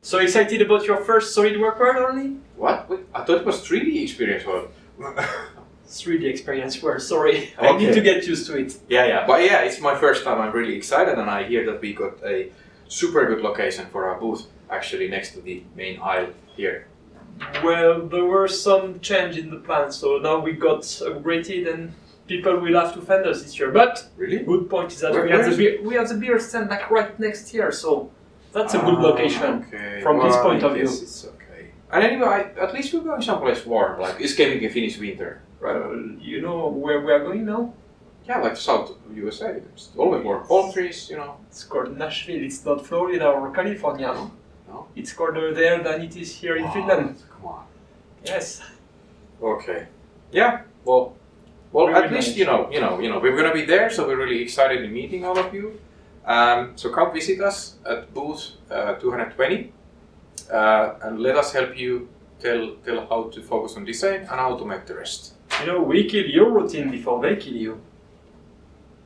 So excited about your first SolidWorks world, Olli? What? Wait, I thought it was 3D experience world. 3D experience world, sorry. I need to get used to it. Yeah. But yeah, it's my first time. I'm really excited, and I hear that we got a super good location for our booth, actually next to the main aisle here. Well, there were some change in the plan, so now we got upgraded and people will have to fend us this year. But Really? good point is that we have the beer stand like right next here, so that's a good location from this point of view. It's okay. And anyway, at least we're going someplace warm, like escaping a Finnish winter. Right. You know where we are going now? Yeah, like the south of USA. It's always warm. Palm trees, you know. It's called Nashville. It's not Florida or California. No? It's colder there than it is here in Finland. Come on. Yes. Okay. Yeah. Well, Very at least nice. you know, we're gonna be there, so we're really excited in meeting all of you. So come visit us at booth 220, and let us help you tell how to focus on design and how to make the rest. You know, we kill your routine before they kill you.